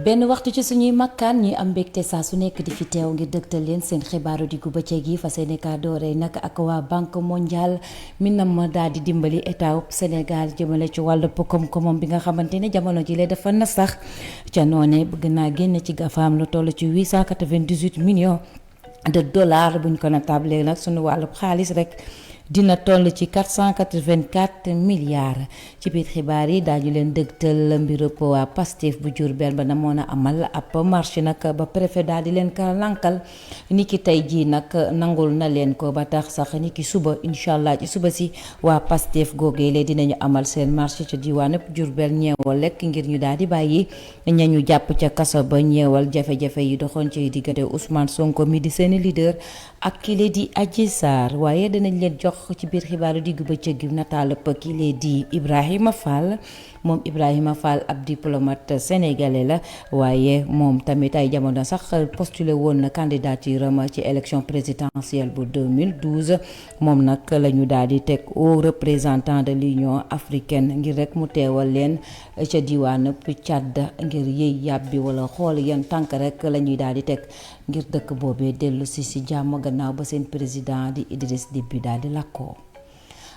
benn waxtu ci suñuy makkaan ñi am mbégte saa su nekk di fi teew ngir dëgtal leen seen xibaaru diggu bëccëg yi fas yéene kaa dooree nag ak waa banque mondiale mi nam ma daal di dimbali état wu Sénégal jëmale ci wàllu koom-koomam bi nga xamante ne jamono ji lee dafa na sax ca noone bëgg naa génn ci gafaam lu toll ci 898 millions de dollars buñ ko natable nag suñu wàllu xaalis rek dina toll ci 484 milliards ci biir xibaar yi daañu leen dëgtal mbirub waa Pastef bu Diourbel ba na moon a amal ab marché nag ba préfet daal di leen ka lankal ni ki tey jii nag nangul na leen ko ba tax sax ni ki suba incha allah ci suba si waa Pastef googee lee dinañu amal seen marché ca diwaanu Diourbel ñeewal lekk ngir ñu daal di bàyyi ñañu jàpp ca kaso ba ñeewal jafe-jafe yi doxoon ci diggante Ousmane Sonko mi di seeni leader ak kile di Adji Sarr waaye dinañ leen jox ci biir xibaaru diggu bëccëg gi nataal kile di Ibrahima Fall moom Ibrahima Fall ab diplomate sénégalais la waaye moom tamit ay jamono sax postulé woon na candidature am ci élection présidentielle bu 2012 moom nag la ñu daal di teg au représentant de l'Union africaine ngir rek mu teewal leen ca diwaanu Tchad ngir yëy yàbbi wala xool yan tànk rek la ñuy daal di teg ngir dëkk boobee dellu si jàmm gannaaw ba seen président di Idriss Déby daal di lakkoo.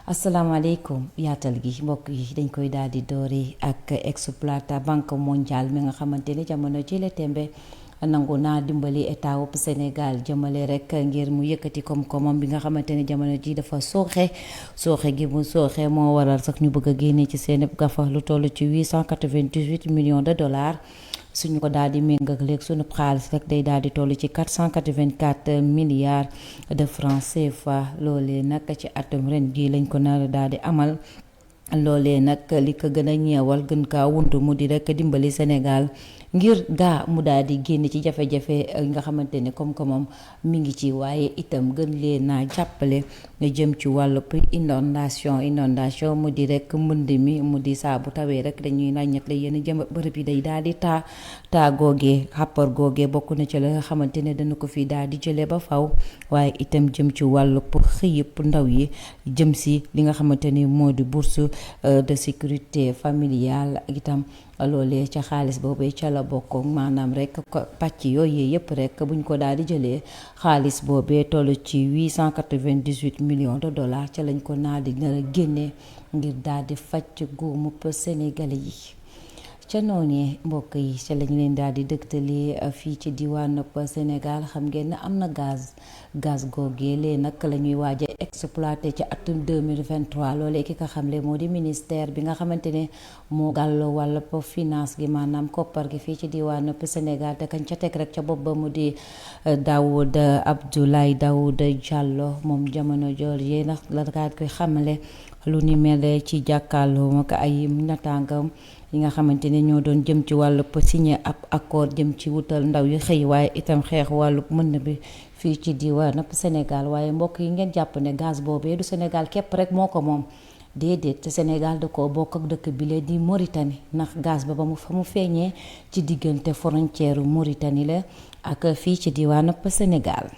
asalaamaaleykum yaatal gi mbokk yi dañ koy daal di doori ak Explata banque mondiale mi nga xamante ne jamono ji la tembe nangu naa dimbali état wu Sénégal jëmale rek ngir mu yëkkati koom-koomam bi nga xamante ne jamono ji dafa sooxe gi mu sooxe moo waral sax ñu bëgg a génne ci seen gafa lu toll ci 898 millions de dollars suñu ko daal di méngak léegi suñu xaalis rek day daal di toll ci 484 milliards de francs CFA loolee nag ci atum ren gi lañ ko nar daal di amal loolee nag li ko gën a ñeewal gën kaa wuntu mu di rek dimbali Sénégal ngir gaa mu daal di génn ci jafe-jafe nga xamante ne koom-koomam mi ngi ci waaye itam gën leen naa jàppale nga jëm ci wàllu inondation mu di rek mbënd mi mu di saa bu tawee rek dañuy naññat la yenn jëm bërëb yi day daal di taa googee xàppar googee bokk na ci la nga xamante ne dana ko fi daal di jëlee ba faw waaye itam jëm ci wàllu xëyëp ndaw yi jëm si li nga xamante ni moo di bourse de sécurité familiale ak itam loolee ca xaalis boobu ca la bokk maanaam rek pàcc yooyu yëpp rek buñ ko daal di jëlee xaalis boobee toll ci 898 millions de dollars ca lañ ko naa di nar a génne ngir daal di faj góomu Sénégalais yi. ca noonu mbokk yi ca lañu leen daal di dëgtali fii ci diwaanu Sénégal xam ngeen ne am na gaz googee lee nag la ñuy waaj a exploité ci atum 2023 loolee ki nga xamle moo di ministère bi nga xamante ne moo gàll wàll finance gi maanaam koppar gi fii ci diwaanu Sénégal te kañ ca teg rek ca bopp ba mu di Abdoulaye Daouda Diallo moom jamono jooju nag la daal koy xamle lu ni mel ci jàkkaarloo ak ay nataangam yi nga xamante ne ñoo doon jëm ci wàllu signé ab accord jëm ci wutal ndaw yi xëy waaye itam xeex wàllu mën bi fii ci diwaanu Sénégal waaye mbokk yi ngeen jàpp ne gaz boobee du Sénégal képp rek moo ko moom déedéet te Sénégal da koo bokk ak dëkk bi lee di Mauritanie ndax gaz ba mu fa mu feeñee ci diggante frontière Mauritanie la ak fii ci diwaanu Sénégal.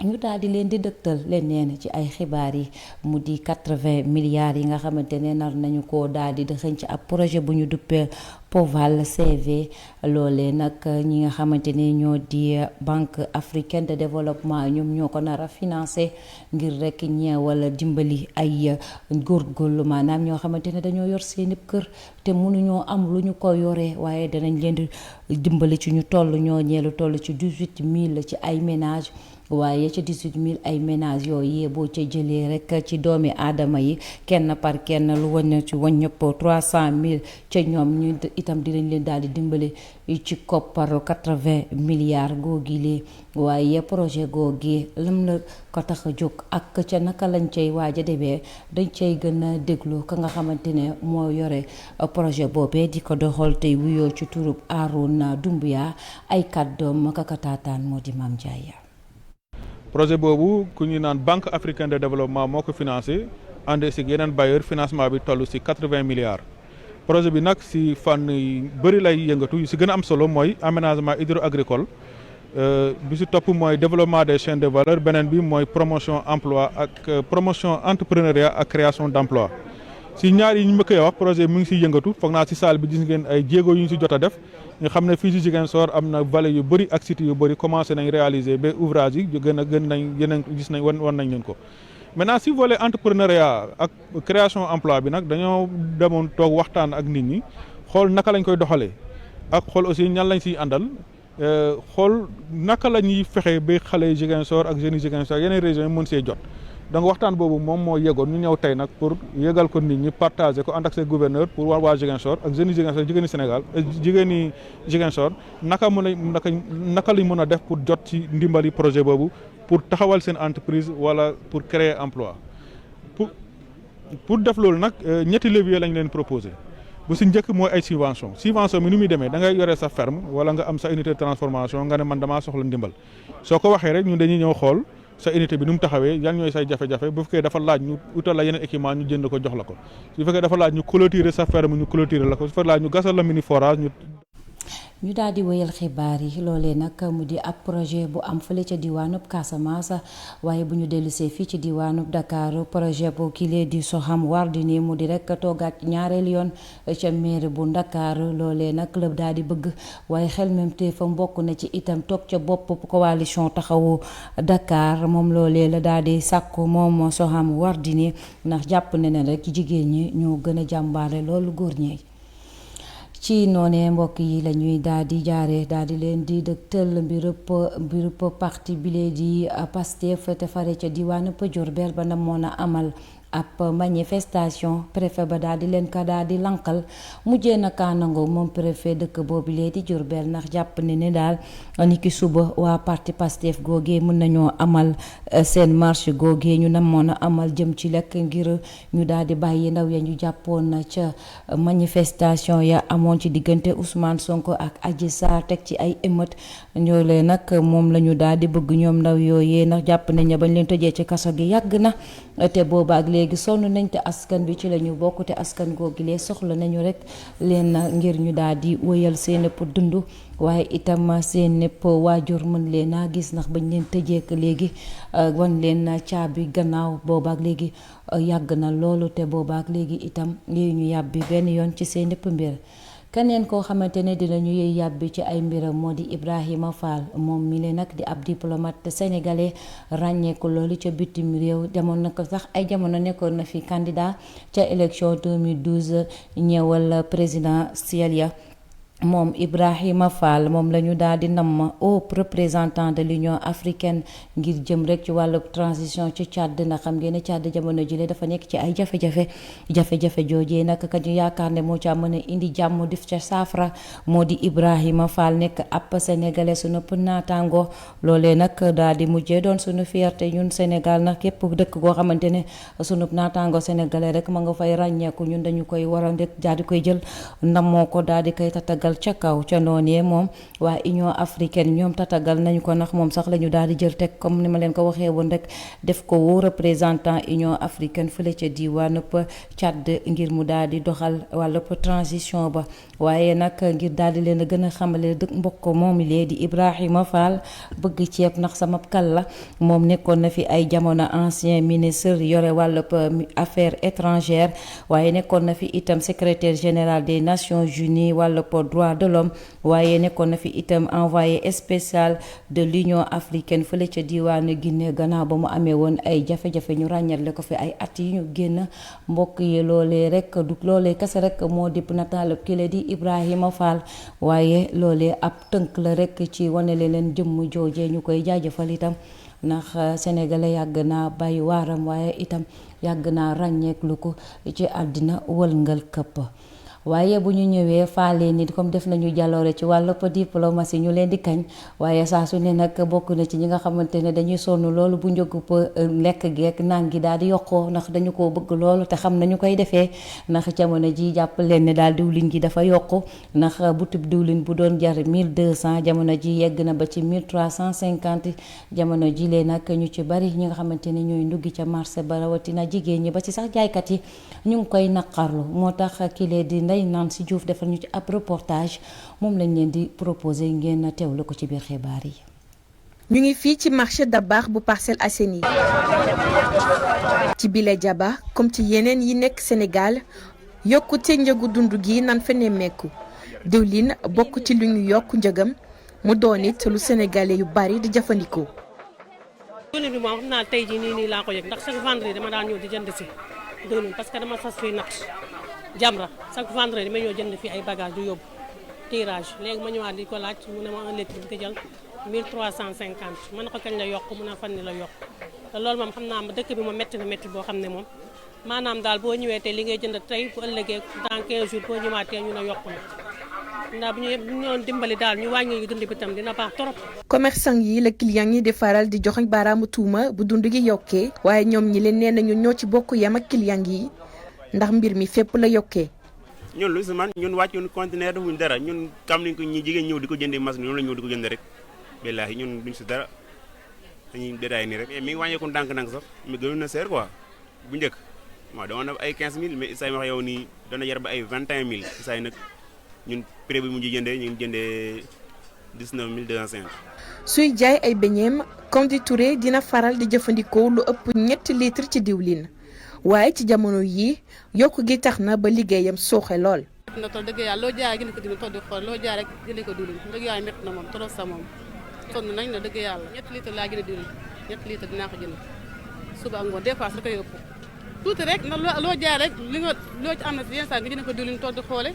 ñu daal di leen di dëgtal leen neen ci ay xibaar yi mu di 80 milliards yi nga xamante ne nar nañu ko daal di dëxëñ ci ab projet bu ñu duppee Poval CV loolee nag ñi nga xamante ne ñoo di Banque africaine de développement ñoom ñoo ko nar a financé ngir rek ñeewal dimbali ay góorgóorlu maanaam ñoo xamante ne dañoo yor seeni kër te mënuñoo am lu ñu ko yoree waaye danañ leen di dimbali ci ñu toll ñoo ñeelu toll ci 18 000 ci ay ménages waaye ci 18 000 ay ménages yooyu boo ca jëlee rek ci doomi aadama yi kenn par kenn lu wañ ci wàññëpp 300 000 ca ñoom ñu itam dinañ leen daal di dimbale ci koppar 80 milliards googilee waaye projet googi lam la ko tax a jóg ak ca naka lañ cay waaj a demee dañ cay gën a déglu ka nga xamante ne moo yore projet boobee di ko doxal tey wuyoo ci turub Arouna Doumbouya ay kàddoom kaka taataan moo di Mame Ndiaye. projet boobu ku ñu naan Banque africaine de développement moo ko financé ànd si yeneen bailleur financement bi toll si 80 milliards. projet bi nag si fànn yu bëri lay yëngatu yu si gën a am solo mooy aménagement hydro-agricole bi si topp mooy développement des chaînes de valeur beneen bi mooy promotion emploi ak promotion entrepreneuriat ak création d' emploi. si ñaar yi ñu ma koy wax projet mu ngi si yëngatu foog naa si salle bi gis ngeen ay jéego yu ñu si jot a def ñu xam ne fii ci Ziguinchor am na vallée yu bëri ak sites yu bëri commencé nañ réaliser ba ouvrage yi gën nañ yeneen gis nañ wan nañ leen ko. maintenant si volet entrepreneuriat ak création emploi bi nag dañoo demoon toog waxtaan ak nit ñi xool naka lañ koy doxalee ak xool aussi ñan lañ siy àndal xool naka la ñuy fexe ba xale yi Ziguinchor ak jeunes yi Ziguinchor yeneen régions yi mën see jot. donc waxtaan boobu moom moo yegoon ñu ñëw tey nag pour yëgal ko nit ñi partager ko ànd ak seen gouverneur pour waa Ziguinchor ak jeunes yi Ziguinchor jigéeni Sénégal jigéeni Ziguinchor naka lañ mën a def pour jot ci ndimbali projet boobu pour taxawal seen entreprise wala pour créer emploi pour def loolu nag ñetti levier lañ leen proposer bu si njëkk mooy ay subvention mi ni muy demee da ngay yore sa ferme wala nga am sa unité de transformation nga ne man damaa soxla ndimbal soo ko waxee rek ñun dañuy ñëw xool sa unité bi nu mu taxawee yan ñooy say jafe-jafe bu fekkee dafa laaj ñu utal la yeneen équipement ñu jënd ko jox la ko su fekkee dafa laaj ñu clôturer sa ferme ñu clôturer la ko su fekkee laaj ñu gasal la mini forage ñu daal di wéyal xibaar yi loolee nag mu di ab projet bu am fële ca diwaanub Casamance waaye bu ñu dellusee fii ci diwaanub Dakar projet bu kile di Soham Wardini mu di rek toogaat ñaareel yoon ca mairie bu Dakar loolee nag la daal di bëgg waaye xel même te fa mbokk na ci itam toog ca bopp coalition taxawu Dakar moom loolee la daal di sàkku moom Soham Wardini ndax jàpp ne ne rek jigéen ñi ñoo gën a jàmbaare loolu góor ñi. ci noonee mbokk yi la ñuy daal di jaare daal di leen di dëgtal mbirub parti bile di Pastef te fare ca diwaanu Diourbel ba namoon a amal ab manifestation préfet ba daal di leen ka daal di lankal mujjee na kaanango moom préfet dëkk boobu lee di Diourbel ndax jàpp ne daal ni ki suba waa parti Pastef googee mën nañoo amal seen marche googee ñu namoon a amal jëm ci lekk ngir ñu daal di bàyyi ndaw ya ñu jàppoon na ca manifestation ya amoon ci diggante Ousmane Sonko ak Adji Sarr teg ci ay émeute ñoolee nag moom la ñu daal di bëgg ñoom ndaw yooyee ndax jàpp nañ ne bañ leen tëjee ci kaso gi yàgg na te booba ak léegi sonn nañ te askan bi ci la ñu bokk te askan googu lee soxla nañu rek leen ngir ñu daal di wëyal seen nëpp dund waaye itam seen nëpp waajur mën leen a gis ndax bañ leen tëjee ak léegi wan leen caabi gannaaw booba ak léegi yàgg na loolu te booba ak léegi itam yooyu ñu yàbbi benn yoon ci seen nëpp mbir. keneen koo xamante ne dinañu yëy yàbbi ci ay mbiram moo di Ibrahima Fall moom mi leen nag di ab diplomate sénégalais ràññeeku loolu ca bitim réew demoon na ko sax ay jamono nekkoon na fi candidat ca élection 2012 ñëwal présidentielle ya moom Ibrahima Fall moom la ñu daal di namm au représentant de l'Union africaine ngir jëm rek ci wàllu transition ci Tchad ndax xam ngeen ne Tchad jamono jile dafa nekk ci ay jafe-jafe joojee nag ka ñu yaakaar ne moo ca mën a indi jàmm def ca saafara moo di Ibrahima Fall nekk ab sénégalais sunu naataango loolee nag daal di mujjee doon sunu fierté ñun Sénégal nag képp dëkk goo xamante ne sunu naataango sénégalais rek ma nga fay ràññeeku ñun dañu koy waral rek daal di koy jël ndamoo ko daal di koy tatagal ca kaw ca noonee moom waa Union africaine ñoom tatagal nañu ko ndax moom sax la ñu daal di jël teg comme ni ma leen ko waxee woon rek def ko woo représentant Union africaine fële ca diwaanub Tchad ngir mu daal di doxal wàllub transition ba waaye nag ngir daal di leen a gën a xamale dëkk mbokk moom lee di Ibrahima Fall bëgg ceeb ndax sama kal la moom nekkoon na fi ay jamono ancien ministre yore wàllub affaires étrangères waaye nekkoon na fi itam secrétaire général des Nations Unies wàllub droit de l'homme waaye nekkoon na fi itam envoyé spécial de l'Union africaine fële ca diwaanu Guinée gannaaw ba mu amee woon ay jafe-jafe ñu ràññale ko fi ay at yi ñu génn mbokk yi loolee rek du loolee kese rek moo dipp nataal kile di Ibrahima Fall waaye loolee ab tënk la rek ci wane leen jëmm joojee ñu koy jaajëfal itam ndax sénégalais yàgg naa bàyyi waaram waaye itam yàgg naa ràññeeklu ko ci àddina wëlngal këpp waaye bu ñu ñëwee faale nit comme def nañu jaloore ci wàllu diplomatie ñu leen di kañ waaye saa su ne nag bokk na ci ñi nga xamante ne dañuy sonn loolu bu njëgu lekk geek naan gi daal di yokkoo ndax dañu ko bëgg loolu te xam nañu koy defee ndax jamono ji jàpp leen ne daal diwlin gi dafa yokku ndax butub diwlin bu doon jar 1200 jamono ji yegg na ba ci 1350 jamono ji lee nag ñu ci bari ñi nga xamante ne ñooy nduggi ca marché ba rawatina jigéen ñi ba ci sax jaaykat yi ñu ngi koy naqarlu moo tax kile di Ndeye Nancy Diouf defal ñu ci ab reportage moom lañ leen di proposer ngeen teewlu ko ci biir xibaar yi. ñu ngi fii ci marché Dabakh bu Parcelles Assainies ci bile jaba comme ci yeneen yi nekk Sénégal yokkute njëgu dund gi nan fa nemmeeku diwlin bokk ci lu ñu yokk njëgam mu doon it lu sénégalais yu bari di jëfandikoo. diwlin bi moom xam naa tey jii nii laa ko yëg ndax chaque vendredi dama daan ñëw di jënd si diwlin parce que dama sas fii natt Jamra chaque vendredi ma ñëw jënd fii ay bagages du yóbbu tirage léegi ma ñëwaat di ko laaj mu ne ma 1 litre bi ko jël 1350 mën na ko kañ la yokk mun a fan ni la yokk te loolu moom xam naa dëkk bi moom métti na métti boo xam ne moom maanaam daal boo ñëwee tey li ngay jënd tey bu ëllëgee dans 15 jours boo ñëwaatee ñu ne yokk na ndax bu ñu doon dimbali daal ñu wàññi dund bi tam dina baax trop. commerçant yi la client yi di faral di joxoñ baaraamu tuuma bu dund gi yokkee waaye ñoom ñi leen nee nañu ñoo ci bokk yam ak client yi ndax mbir mi fépp la yokkee. ñun lu si man ñun wàccuñu conteneur defuñu dara ñun xam nañ ko ñi jigéen ñëw di ko jëndee machine ñoom la ñëw di ko jënd rek billaahi ñun duñ si dara dañuy détaillé nii rek mi ngi wàññeeku ndànk-ndànk sax mi gënoon na seer quoi bu njëkk waaw dama na ay 15000 mais isaay wax yow nii dana jar ba ay 21000 isaay nag ñun prix bi mu ngi jëndee ñu ngi jëndee 19250. suy jaay ay beñeem Kondi Touré dina faral di jëfandikoo lu ëpp 3 litres ci diwlin waaye ci jamono yii yokk gi tax na ba liggéeyam sooxe lool. na tool dëgg yàlla loo jaay jënd ko diwlin toog di xool loo jaay rek jëndee ko diwlin dëgg yàlla métti na moom trop sa moom sonn nañ na dëgg yàlla 3 litres laa jënd diwlin 3 litres dinaa ko jënd suba ak ngoon des fois su koy ëpp tuuti rek ndax loo jaay rek li nga loo ci am na si yenn saa nga jënd ko diwlin toog di xoole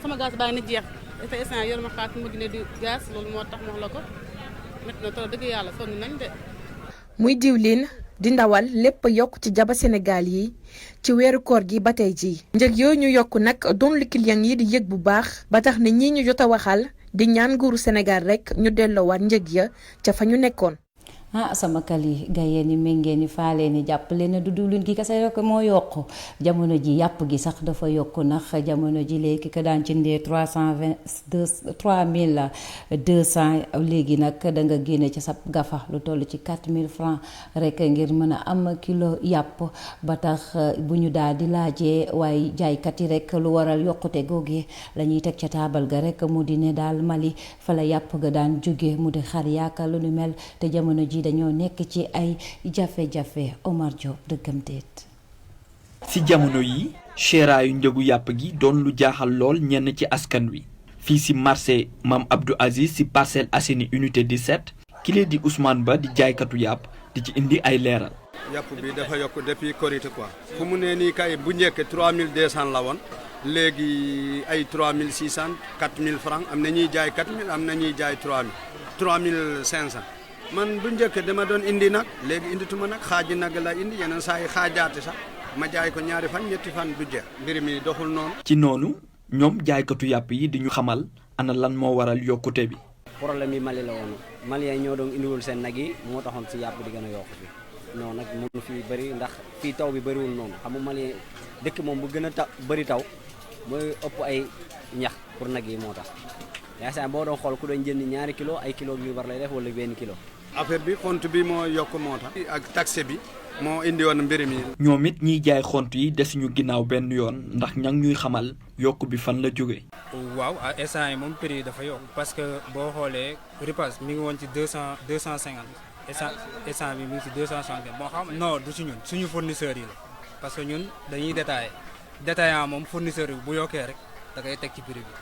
sama gaz baa ngi ni jeex te instant yor ma xaas mu jëndee di gaz loolu moo tax ma wax la ko métti na trop dëgg yàlla sonn nañ de. muy diwlin di ndawal lépp yokk ci jaba Sénégal yi ci weeru koor gi ba tey jii. njëg yooyu ñu yokk nag doon lu client yi di yëg bu baax ba tax ne ñii ñu jot a waxal di ñaan nguuru Sénégal rek ñu delloowaat njëg ya ca fa ñu nekkoon. sama kali gayee ni méngee ni faalee ni jàppale na du diwlin gi kese rek moo yokk jamono ji yàpp gi sax dafa yokk ndax jamono ji léegi ko daan jëndee 3200 léegi nag da nga génne ci sa gafa lu toll ci 4000 francs rek ngir mën a am kilo yàpp ba tax bu ñu daal di laajee waaye jaaykat yi rek lu waral yokkute googee la ñuy teg ca taabal ga rek mu di ne daal Mali fa la yàpp ga daan jóge mu di xar yaaka lu nu mel te jamono ji dañoo nekk ci ay jafe-jafe Omar Diop dëggam déet. ci jamono yi seeraayu njëgu yàpp gi doon lu jaaxal lool ñenn ci askan wi fii ci marché Mame Abdou Aziz ci Parcelles Assainies unité 17 kile di Ousmane Ba di jaaykatu yàpp di ci indi ay leeral. yàpp bi dafa yokk depuis Korité quoi. fu mu ne nii kay bu njëkk 3200 la woon léegi ay 3600 4000 francs am na ñuy jaay 4000 am na ñuy jaay 3000 3500. man bu njëkk dama doon indi nag léegi indituma nag xaaji nag la indi yeneen saa yi xaajaate sax ma jaay ko 2 fan 3 fan du jeex mbir mi doxul noonu. ci noonu ñoom jaaykatu yàpp yi di ñu xamal ana lan moo waral yokkute bi. problème yi Mali la woon Maliens ñoo doon indiwul seen nag yi moo taxoon si yàpp di gën a yokk bi non nag mënu fi bëri ndax fii taw bi bëriwul noonu xam nga Mali dëkk moom bu gën a bëri taw mooy ëpp ay ñax pour nag yi moo tax yaakaar boo doon xool ku doon jënd 2 kilos ay kilo bi war lay def wala 1 kilo. affaire bi xont bi moo yokk moo tax. ak taxe bi moo indi woon mbir mi. ñoom it ñiy jaay xont yi desuñu ginnaaw benn yoon ndax ña ngi ñuy xamal yokk bi fan la jóge. waaw instant yi moom prix dafa yokk parce que boo xoolee ripaas mi ngi woon ci 250 instant bi mi ngi ci 250 bon xam non du ci ñun suñu fournisseurs yi la parce que ñun dañuy détaillant moom fournisseur bi bu yokkee rek da koy teg ci prix bi.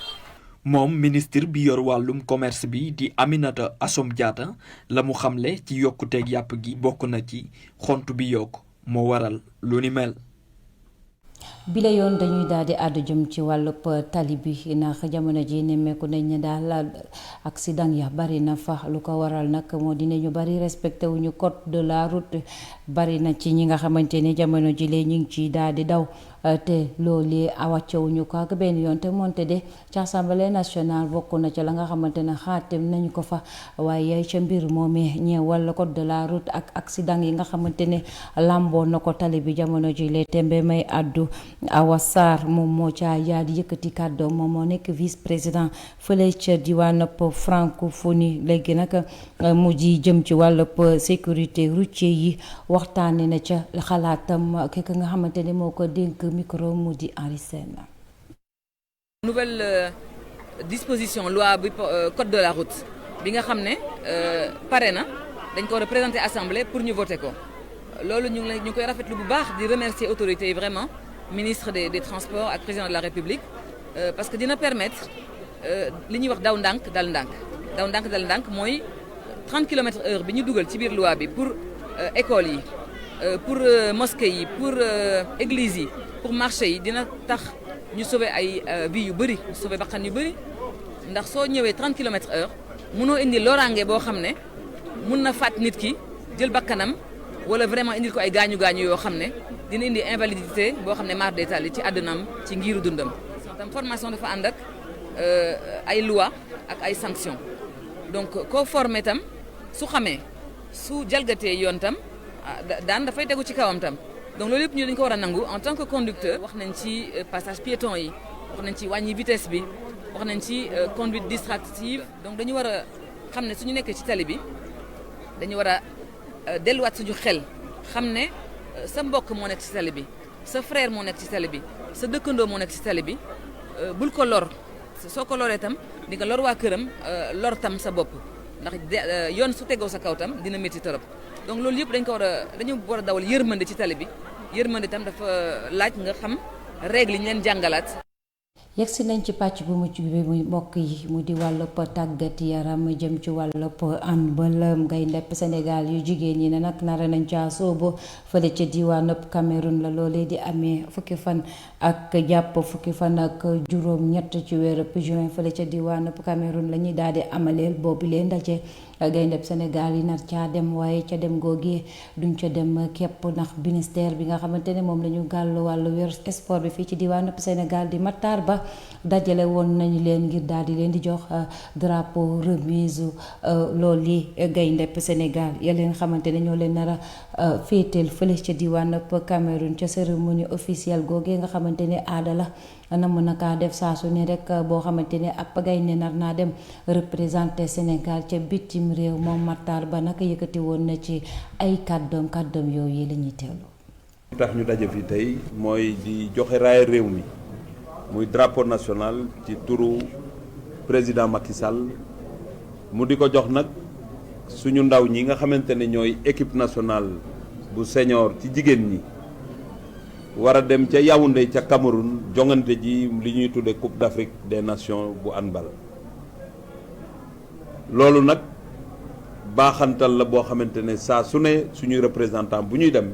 moom ministre bi yor wàllum commerce bi di Aminata Assome Diatta la mu xamle ci yokkuteeg yàpp gi bokk na ci xont bi yokk moo waral lu ni mel. bile yoon dañuy daal di àddu jëm ci wàllub tali bi ndax jamono ji nemmeeku nañ ne daal accident ya bari na fa lu ko waral nag moo dina ñu bari respecté wuñu code de la route bari na ci ñi nga xamante ne jamono ji lee ñu ngi ci daal di daw te loolu wàccewuñu ko ak benn yoon te moonte de ci assemblée nationale bokk na ca la nga xamante ne xaatim nañu ko fa waaye ca mbir moomee ñeewal code de la route ak accident yi nga xamante ne làmboo na ko tali bi jamono ji lee tembe may àddu Awa Sarr moom moo ca yaa di yëkkati kàddoom moom moo nekk vice président fële ca diwaanub francophonie léegi nag mu ji jëm ci wàllub sécurité routier yi waxtaane na ca xalaatam ki nga xamante ne moo ko dénk micro mu di Henri Sène. Nouvelle disposition loi bi code de la route bi nga xam ne pare na dañ ko représenter assemblée pour ñu voter ko loolu ñu ngi koy rafetlu bu baax di remercier autorités yi vraiment ministre des transports ak président de la République parce que dina permettre li ñuy wax daw ndànk dal ndànk daw ndànk dal ndànk mooy 30 km/h bi ñu dugal ci biir loi bi pour école yi pour mosquée yi pour église yi pour marché yi dina tax ñu sauver ay vie yu bëri ñu sauver bakkan yu bëri ndax soo ñëwee 30 km/h mënoo indi loraange boo xam ne mun na faat nit ki jël bakkanam wala vraiment indil ko ay gaañu-gaañu yoo xam ne dina indi invalidité boo xam ne maar détaillé ci àddunaam ci ngiiru dundam. tam formation dafa ànd ak ay loi ak ay sanctions donc koo formé tam su xamee su jalgatee yoon tam daan dafay tegu ci kawam tam donc loolu yëpp ñu dañ ko war a nangu en tant que conducteur. wax nañ ci passage piéton yi wax nañ ci wàññi vitesse bi wax nañ ci conduite distractive donc dañu war a xam ne suñu nekkee ci tali bi dañu war a delluwaat suñu xel xam ne sa mbokk moo nekk ci tali bi sa frère moo nekk ci tali bi sa dëkkandoo moo nekk ci tali bi bul ko lor soo ko loree tam di nga lor waa këram lor tam sa bopp ndax yoon su tegoo sa kaw tam dina métti torop donc loolu yëpp dañu war a dawal yërmande ci tali bi yërmande tam dafa laaj nga xam règle yi ñu leen jàngalaat. yegsi nañ ci pàcc bu mucc bi muy mbokk yi mu di wàllub tàggat yaram jëm ci wàllub handball gayndepp Sénégal yu jigéen ñi ne nag nara nañ caa soobu fële ca diwaanub Cameroun la loolee di amee fukki fan ak jàpp fukki fan ak juróom-ñett ci weerub juin fële ca diwaanub Cameroun la ñuy daal di amaleel boobu leen ndaje gayndepp Sénégal yi nar caa dem waaye ca dem googee duñ ca dem képp ndax ministère bi nga xamante ne moom la ñu gàll wàllu wér sport bi fii ci diwaanub Sénégal di Matar Ba dajale woon nañu leen ngir daal di leen di jox drapeau remise loolu li gayndepp Sénégal ya leen xamante ne ñoo leen nar a féeteel fële ca diwaanub Cameroun ca cérémonie officielle googee nga xamante ne aada la na mën a kaa def saa su ne rek boo xamante ne ab gaynde nar naa dem représenté Sénégal ca bitim réew moom Matar Ba naka yëkkati woon na ci ay kàddoom yooyu la ñuy teewlu. li tax ñu daje fi tey mooy di joxe raaya réew mi muy drapeau national ci turu président Macky Sall mu di ko jox nag suñu ndaw ñi nga xamante ne ñooy équipe nationale bu senior ci jigéen ñi war a dem ca Yaoundé ca Cameroun jongante ji li ñuy tudde Coupe d'Afrique des Nations bu handball loolu nag baaxantal la boo xamante ne saa su ne suñuy représentant bu ñuy dem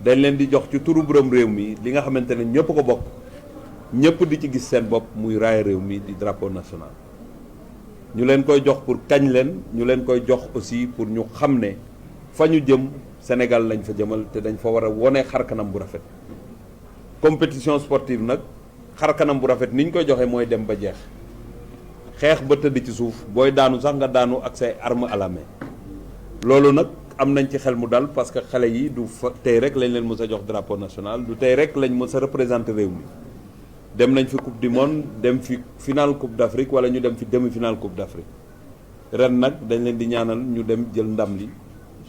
dañ leen di jox ci turu borom réew mi li nga xamante ne ñëpp ko bokk ñëpp di ci gis seen bopp muy raaya réew mi di drapeau national ñu leen koy jox pour kañ leen ñu leen koy jox aussi pour ñu xam ne fa ñu jëm Sénégal lañ fa jëmal te dañ fa war a wone xarkanam bu rafet compétition sportive nag xarkanam bu rafet ni ñu koy joxe mooy dem ba jeex xeex ba tëdd ci suuf booy daanu sax nga daanu ak say arme à la main loolu nag am nañ ci xel mu dal parce que xale yi du fa tey rek lañ leen mës a jox drapeau national du tey rek lañ mës a représenter réew mi dem nañ fi coupe du monde dem fi finale coupe d'Afrique wala ñu dem fi demi-finale coupe d'Afrique ren nag dañ leen di ñaanal ñu dem jël ndam li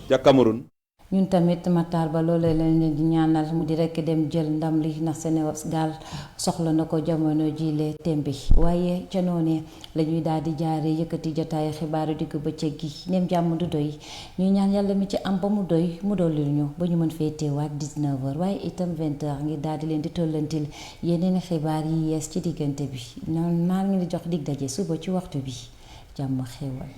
ca Cameroun. ñun tamit Matar Ba loolu leen di ñaanal mu di rekk dem jël ndam li ndax Sénégal soxla na ko jamono jile tembi waaye ca noonee la ñuy daal di jaaree yëkkati jotaayu xibaaru digg bëccëg gi nem jàmm du doy ñuy ñaan yàlla mi ci am ba mu doy mu dolli ñu ba ñu mën fee teewaat 19h waaye itam 20h ngir daal di leen di tollantil yeneen xibaar yi yees ci diggante bi noonu maa ngi di jox dig daje suba ci waxtu bi jàmm xéewal